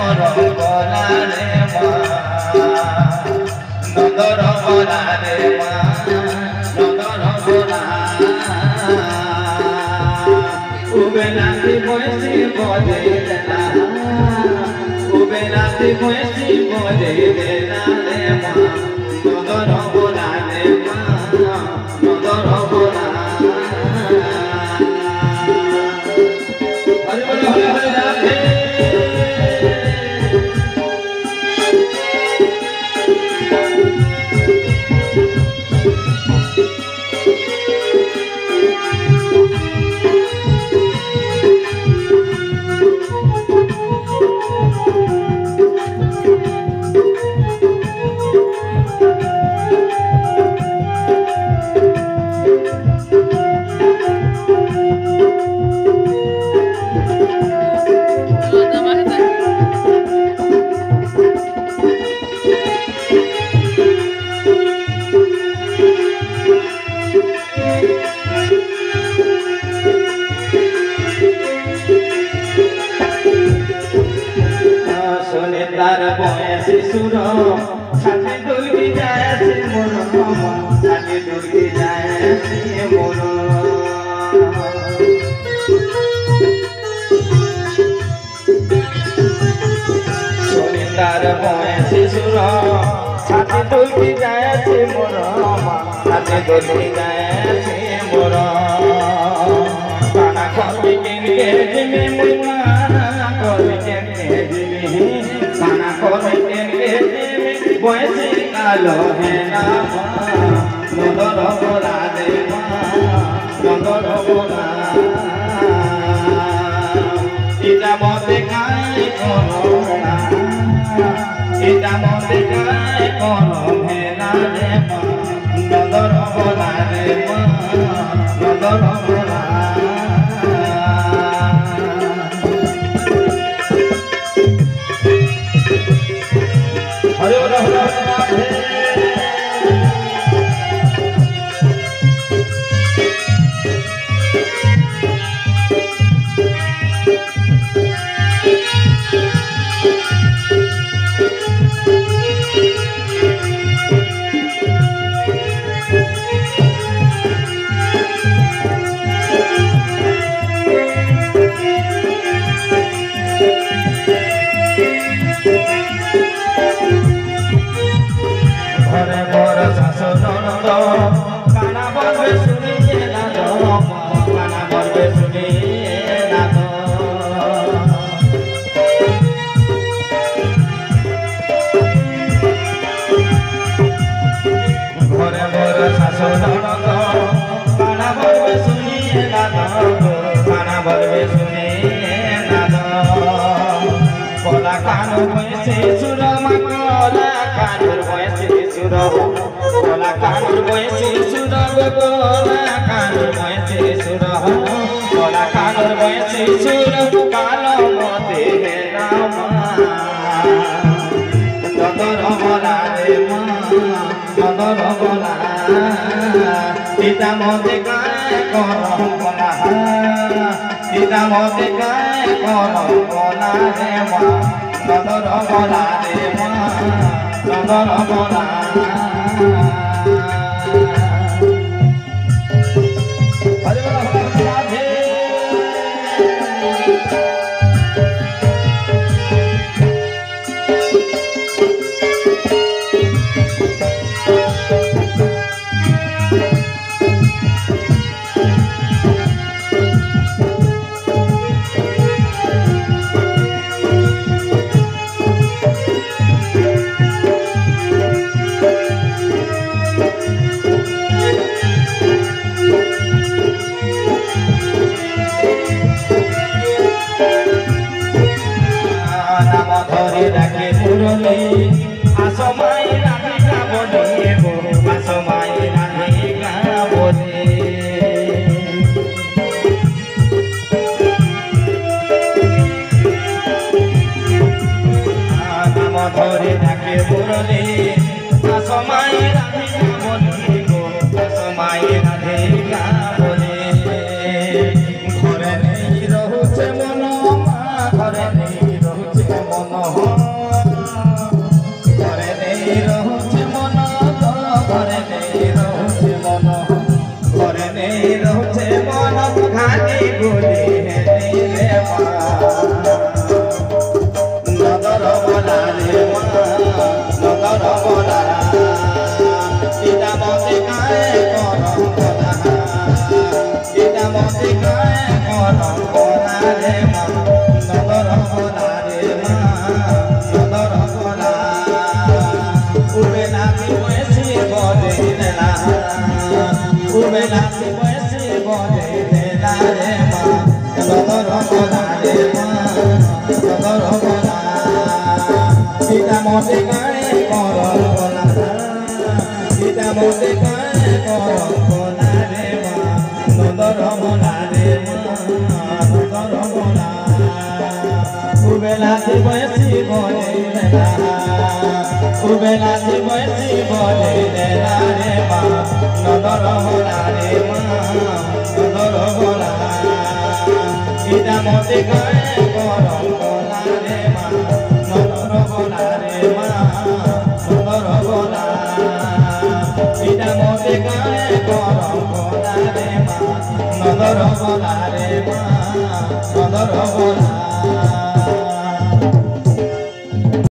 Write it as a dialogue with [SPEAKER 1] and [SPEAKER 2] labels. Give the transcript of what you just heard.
[SPEAKER 1] করম বলা রে মা নদর বলা রে মা নদর বলা উবেলাতে বসে বলে না উবেলাতে বসে বলে না রে মা নদর বলা রে মা নদর বলা হরে বলে হরে হরে রাধে তার বয়সে সুর সাথে দুলকি যায় সে মন সাথে দুলকি যায় সে মন শোনে তার বয়সে সুর সাথে দুলকি যায় সে মন সাথে দুলকি যায় সে মন কানা করবি কেনকে জিমে মুনা করবি কেনকে জিমে কানা করবি কেনকে জিমে বয়সে কালো হে না নদর বলা রে মা নদর বলা ইটা মতে গায় করো না ইটা মতে গায় করো হে না রে মা নদর বলা রে মা নদর বলা हरे हरे हरे राधे ঘরে বড় শাসন কানা বলবে শুনি না কানা বলবে শুনি না ঘরে বড় শাসন কানা বলবে শুনি না কানা বলবে শুনি না কলা কানু বয়সে সুরমা কলা কানুর বয়সে সুর কলা কানুর বয়সে সুর কলা কানুর বয়সে সুর কলা কানুর বয়সে সুর কালো মতে রাম নদর বলা রে মা নদর বলা পিতা মতে গায় করম বলা পিতা মতে গায় করম বলা রে মা নদর বলা রে মা নদর বলা হরে হরে রাধে মতে কায়ে করল বলা সীতা মতে কায়ে করল বলা রে মা নন্দর বলা রে মা নন্দর বলা উবেলাতে বসি বলে না উবেলাতে বসি বলে না রে মা নন্দর বলা রে মা নন্দর বলা সীতা মতে কায়ে করল বলা রে মা নন্দর বলা রে মা নন্দর বলা সীতা মতে কায়ে করল বলা রে মা নন্দর বলা রে মা নন্দর বলা